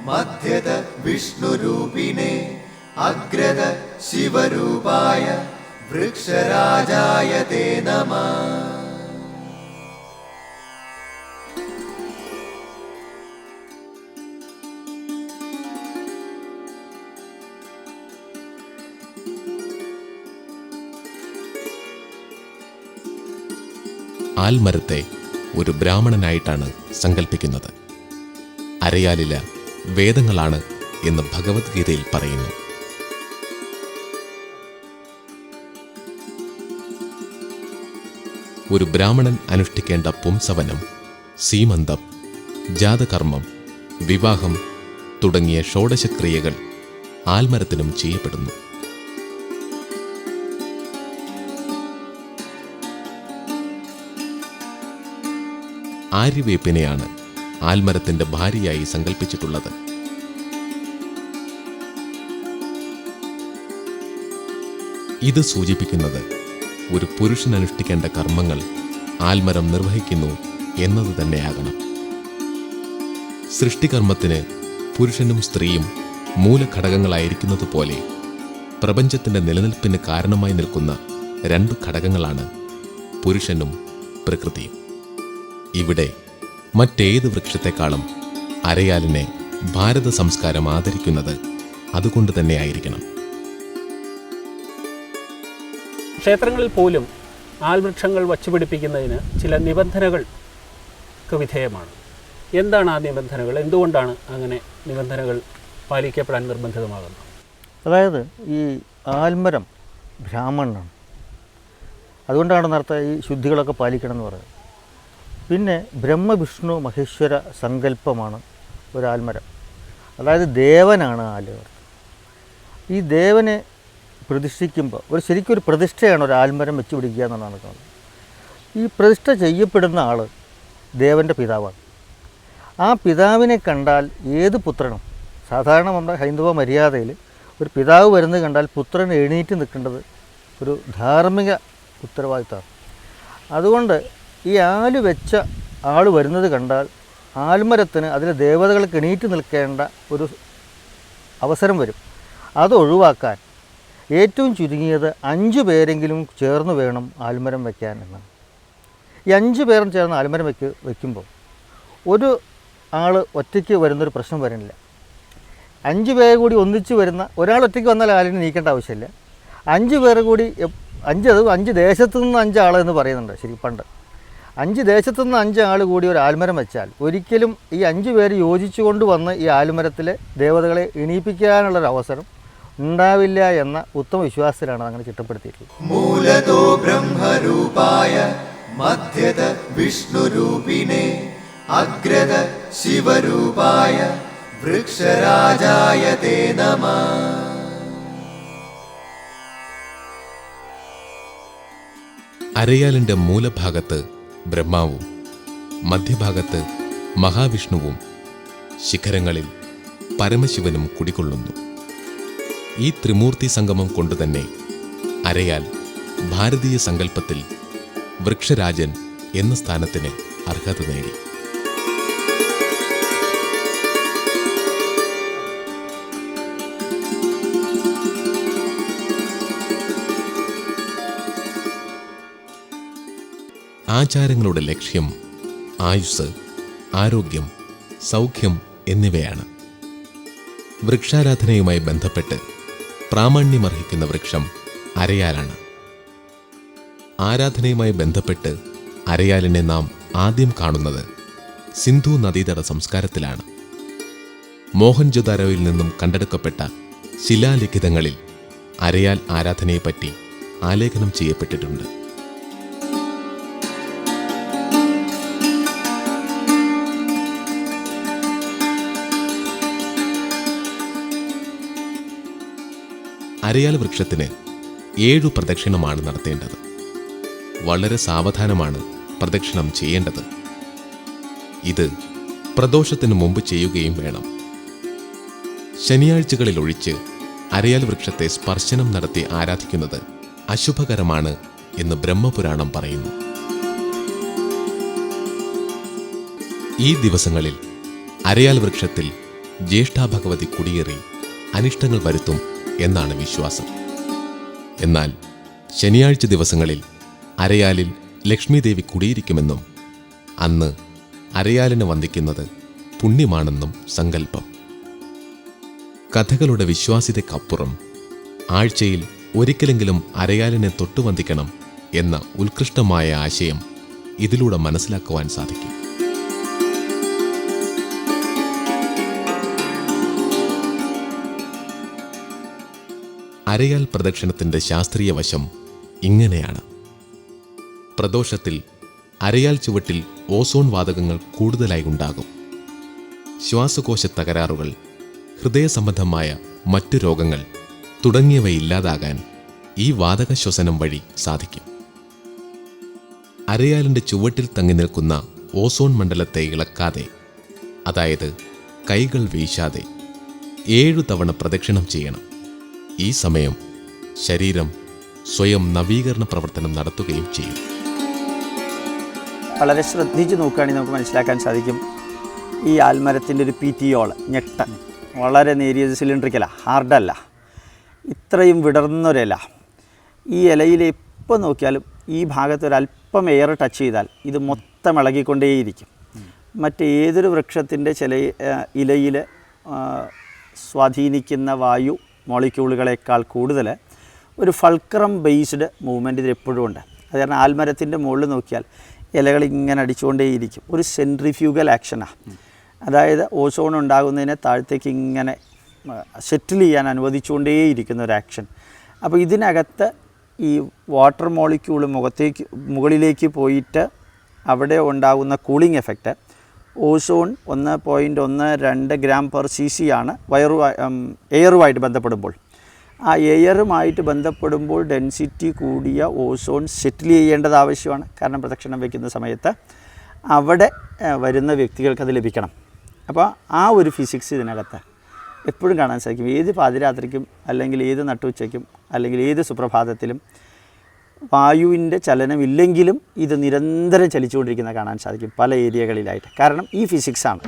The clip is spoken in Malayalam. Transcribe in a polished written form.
മധ്യത വിഷ്ണുരൂപിണേ അഗ്രത ശിവരൂപായ വൃക്ഷരാജായ തേ നമഃ. ആൽമരത്തെ ഒരു ബ്രാഹ്മണനായിട്ടാണ് സങ്കല്പിക്കുന്നത്. അരയാലില വേദങ്ങളാണ് എന്ന് ഭഗവത്ഗീതയിൽ പറയുന്നു. ഒരു ബ്രാഹ്മണൻ അനുഷ്ഠിക്കേണ്ട പുംസവനം, സീമന്തം, ജാതകർമ്മം, വിവാഹം തുടങ്ങിയ ഷോഡശക്രിയകൾ ആൽമരത്തിനും ചെയ്യപ്പെടുന്നു. ആര്യവേപ്പിനെയാണ് ആൽമരത്തിന്റെ ഭാര്യയായി സങ്കല്പിച്ചിട്ടുള്ളത്. ഇത് സൂചിപ്പിക്കുന്നത് ഒരു പുരുഷൻ അനുഷ്ഠിക്കേണ്ട കർമ്മങ്ങൾ ആൽമരം നിർവഹിക്കുന്നു എന്നത് തന്നെയാകണം. സൃഷ്ടികർമ്മത്തിന് പുരുഷനും സ്ത്രീയും മൂലഘടകങ്ങളായിരിക്കുന്നത് പോലെ പ്രപഞ്ചത്തിന്റെ നിലനിൽപ്പിന് കാരണമായി നിൽക്കുന്ന രണ്ടു ഘടകങ്ങളാണ് പുരുഷനും പ്രകൃതിയും. ഇവിടെ മറ്റേത് വൃക്ഷത്തെക്കാളും അരയാലിനെ ഭാരത സംസ്കാരം ആദരിക്കുന്നത് അതുകൊണ്ട് തന്നെയായിരിക്കണം. ക്ഷേത്രങ്ങളിൽ പോലും ആൽവൃക്ഷങ്ങൾ വച്ചുപിടിപ്പിക്കുന്നതിന് ചില നിബന്ധനകൾക്ക് വിധേയമാണ്. എന്താണ് ആ നിബന്ധനകൾ? എന്തുകൊണ്ടാണ് അങ്ങനെ നിബന്ധനകൾ പാലിക്കപ്പെടാൻ നിർബന്ധിതമാകുന്നത്? അതായത് ഈ ആൽമരം ബ്രാഹ്മണനാണ്, അതുകൊണ്ടാണ് നേരത്തെ ഈ ശുദ്ധികളൊക്കെ പാലിക്കണം എന്ന് പറയുന്നത്. പിന്നെ ബ്രഹ്മവിഷ്ണു മഹേശ്വര സങ്കല്പമാണ് ഒരു ആൽമരം. അതായത് ദേവനാണ് ആൽമരം. ഈ ദേവനെ പ്രതിഷ്ഠിക്കുമ്പോൾ ശരിക്കും ഒരു പ്രതിഷ്ഠയാണ് ഒരു ആൽമരം വെച്ച് പിടിക്കുക എന്നാണ് നടക്കുന്നത്. ഈ പ്രതിഷ്ഠ ചെയ്യപ്പെടുന്ന ആൾ ദേവൻ്റെ പിതാവാണ്. ആ പിതാവിനെ കണ്ടാൽ ഏത് പുത്രനും, സാധാരണ നമ്മുടെ ഹൈന്ദവ മര്യാദയിൽ ഒരു പിതാവ് വരുന്നത് കണ്ടാൽ പുത്രൻ എണീറ്റ് നിൽക്കേണ്ടത് ഒരു ധാർമ്മിക ഉത്തരവാദിത്തമാണ്. അതുകൊണ്ട് ഈ ആല് വെച്ച ആൾ വരുന്നത് കണ്ടാൽ ആൽമരത്തിന് അതിലെ ദേവതകൾക്ക് എണീറ്റ് നിൽക്കേണ്ട ഒരു അവസരം വരും. അത് ഒഴിവാക്കാൻ ഏറ്റവും ചുരുങ്ങിയത് 5 പേരെങ്കിലും ചേർന്ന് വേണം ആൽമരം വയ്ക്കാൻ എന്നാണ്. ഈ 5 പേരും ചേർന്ന് ആൽമരം വയ്ക്കുമ്പോൾ ഒരു ആൾ ഒറ്റയ്ക്ക് വരുന്നൊരു പ്രശ്നം വരുന്നില്ല. 5 പേര് കൂടി ഒന്നിച്ച് വരുന്ന ഒരാൾ ഒറ്റയ്ക്ക് വന്നാൽ ആലിനെ നീക്കേണ്ട ആവശ്യമില്ല. 5 പേർ കൂടി 5 ദേശത്തു നിന്ന് 5 ആളെന്ന് പറയുന്നുണ്ട്. ശരി, പണ്ട് 5 ദേശത്തു നിന്ന് 5 ആൾ കൂടി ഒരു ആൽമരം വെച്ചാൽ ഒരിക്കലും ഈ 5 പേര് യോജിച്ചുകൊണ്ട് വന്ന് ഈ ആൽമരത്തിലെ ദേവതകളെ എണീപ്പിക്കാനുള്ളൊരു അവസരം ഉണ്ടാവില്ല എന്ന ഉത്തമ വിശ്വാസത്തിലാണ് അങ്ങനെ ചിട്ടപ്പെടുത്തിയിട്ടുള്ളത്. മൂലതോ ബ്രഹ്മരൂപായ മധ്യത വിഷ്ണുരൂപിണേ അഗ്രത ശിവരൂപായ വൃക്ഷരാജായ തേ നമഃ. അരയാലിന്റെ മൂലഭാഗത്ത് ബ്രഹ്മാവും മധ്യഭാഗത്ത് മഹാവിഷ്ണുവും ശിഖരങ്ങളിൽ പരമശിവനും കുടികൊള്ളുന്നു. ഈ ത്രിമൂർത്തി സംഗമം കൊണ്ടുതന്നെ അരയാൽ ഭാരതീയ സങ്കല്പത്തിൽ വൃക്ഷരാജൻ എന്ന സ്ഥാനത്തിന് അർഹത നേടി. ആചാരങ്ങളുടെ ലക്ഷ്യം ആയുസ്, ആരോഗ്യം, സൗഖ്യം എന്നിവയാണ്. വൃക്ഷാരാധനയുമായി ബന്ധപ്പെട്ട് പ്രാമാണ്യമർഹിക്കുന്ന വൃക്ഷം അരയാലാണ്. ആരാധനയുമായി ബന്ധപ്പെട്ട് അരയാലിനെ നാം ആദ്യം കാണുന്നത് സിന്ധു നദീതട സംസ്കാരത്തിലാണ്. മോഹൻജൊദാരോയിൽ നിന്നും കണ്ടെടുക്കപ്പെട്ട ശിലാലിഖിതങ്ങളിൽ അരയാൽ ആരാധനയെപ്പറ്റി ആലേഖനം ചെയ്യപ്പെട്ടിട്ടുണ്ട്. അരയാൽ വൃക്ഷത്തിന് 7 പ്രദക്ഷിണമാണ് നടത്തേണ്ടത്. വളരെ സാവധാനമാണ് പ്രദക്ഷിണം ചെയ്യേണ്ടത്. ഇത് പ്രദോഷത്തിന് മുമ്പ് ചെയ്യുകയും വേണം. ശനിയാഴ്ചകളിൽ ഒഴിച്ച് അരയാൽ വൃക്ഷത്തെ സ്പർശനം നടത്തി ആരാധിക്കുന്നത് അശുഭകരമാണ് എന്ന് ബ്രഹ്മപുരാണം പറയുന്നു. ഈ ദിവസങ്ങളിൽ അരയാൽ വൃക്ഷത്തിൽ ജ്യേഷ്ഠാഭഗവതി കുടിയേറി അനിഷ്ടങ്ങൾ വരുത്തും എന്നാണ് വിശ്വാസം. എന്നാൽ ശനിയാഴ്ച ദിവസങ്ങളിൽ അരയാലിൽ ലക്ഷ്മീദേവി കുടിയിരിക്കുമെന്നും അന്ന് അരയാലിനെ വന്ദിക്കുന്നത് പുണ്യമാണെന്നും സങ്കല്പം. കഥകളുടെ വിശ്വാസ്യതയ്ക്കപ്പുറം ആഴ്ചയിൽ ഒരിക്കലെങ്കിലും അരയാലിനെ തൊട്ടുവന്ദിക്കണം എന്ന ഉത്കൃഷ്ടമായ ആശയം ഇതിലൂടെ മനസ്സിലാക്കുവാൻ സാധിക്കും. അരയാൽ പ്രദക്ഷിണത്തിന്റെ ശാസ്ത്രീയ വശം ഇങ്ങനെയാണ്. പ്രദോഷത്തിൽ അരയാൽ ചുവട്ടിൽ ഓസോൺ വാതകങ്ങൾ കൂടുതലായി ഉണ്ടാകും. ശ്വാസകോശ തകരാറുകൾ, ഹൃദയ സംബന്ധമായ മറ്റു രോഗങ്ങൾ തുടങ്ങിയവ ഇല്ലാതാകാൻ ഈ വാതക ശ്വസനം വഴി സാധിക്കും. അരയാലിന്റെ ചുവട്ടിൽ തങ്ങി നിൽക്കുന്ന ഓസോൺ മണ്ഡലത്തെ ഇളക്കാതെ, അതായത് കൈകൾ വീശാതെ 7 തവണ പ്രദക്ഷിണം ചെയ്യണം. ഈ സമയം ശരീരം സ്വയം നവീകരണ പ്രവർത്തനം നടത്തുകയും ചെയ്യും. വളരെ ശ്രദ്ധിച്ച് നോക്കുകയാണെങ്കിൽ നമുക്ക് മനസ്സിലാക്കാൻ സാധിക്കും, ഈ ആൽമരത്തിൻ്റെ ഒരു പീറ്റിയോള് ഞെട്ട വളരെ നേരിയത് സിലിണ്ടറിക്കലാണ്, ഹാർഡല്ല. ഇത്രയും വിടർന്നൊരില. ഈ ഇലയിൽ എപ്പോൾ നോക്കിയാലും ഈ ഭാഗത്ത് ഒരല്പം എയർ ടച്ച് ചെയ്താൽ ഇത് മൊത്തം ഇളകിക്കൊണ്ടേയിരിക്കും. മറ്റേതൊരു വൃക്ഷത്തിൻ്റെ ചില ഇലയിൽ സ്വാധീനിക്കുന്ന വായു മോളിക്യൂളുകളെക്കാൾ കൂടുതൽ ഒരു ഫൾക്രം ബേസ്ഡ് മൂവ്മെൻറ്റ് ഇതിലെപ്പോഴും ഉണ്ട്. അത് കാരണം ആൽമരത്തിൻ്റെ മുകളിൽ നോക്കിയാൽ ഇലകൾ ഇങ്ങനെ അടിച്ചുകൊണ്ടേയിരിക്കും. ഒരു സെൻട്രിഫ്യൂഗൽ ആക്ഷനാണ്. അതായത് ഓസോൺ ഉണ്ടാകുന്നതിനെ താഴത്തേക്ക് ഇങ്ങനെ സെറ്റിൽ ചെയ്യാൻ അനുവദിച്ചുകൊണ്ടേയിരിക്കുന്ന ഒരു ആക്ഷൻ. അപ്പോൾ ഇതിനകത്ത് ഈ വാട്ടർ മോളിക്യൂൾ മുകളിലേക്ക് പോയിട്ട് അവിടെ ഉണ്ടാകുന്ന cooling effect ozone 1.12 gram per cc ആണ് എയറുമായിട്ട് ബന്ധപ്പെടുമ്പോൾ. ആ എയറുമായിട്ട് ബന്ധപ്പെടുമ്പോൾ ഡെൻസിറ്റി കൂടിയ ഓസോൺ സെറ്റിൽ ചെയ്യേണ്ടത് ആവശ്യമാണ്. കാരണം പ്രദക്ഷിണം വയ്ക്കുന്ന സമയത്ത് അവിടെ വരുന്ന വ്യക്തികൾക്ക് അത് ലഭിക്കണം. അപ്പോൾ ആ ഒരു ഫിസിക്സ് ഇതിനകത്ത് എപ്പോഴും കാണാൻ സാധിക്കും. ഏത് പാതിരാത്രിക്കും അല്ലെങ്കിൽ ഏത് നട്ടുച്ചയ്ക്കും അല്ലെങ്കിൽ ഏത് സുപ്രഭാതത്തിലും വായുവിൻ്റെ ചലനമില്ലെങ്കിലും ഇത് നിരന്തരം ചലിച്ചുകൊണ്ടിരിക്കുന്ന കാണാൻ സാധിക്കും പല ഏരിയകളിലായിട്ട്. കാരണം ഈ ഫിസിക്സാണ്.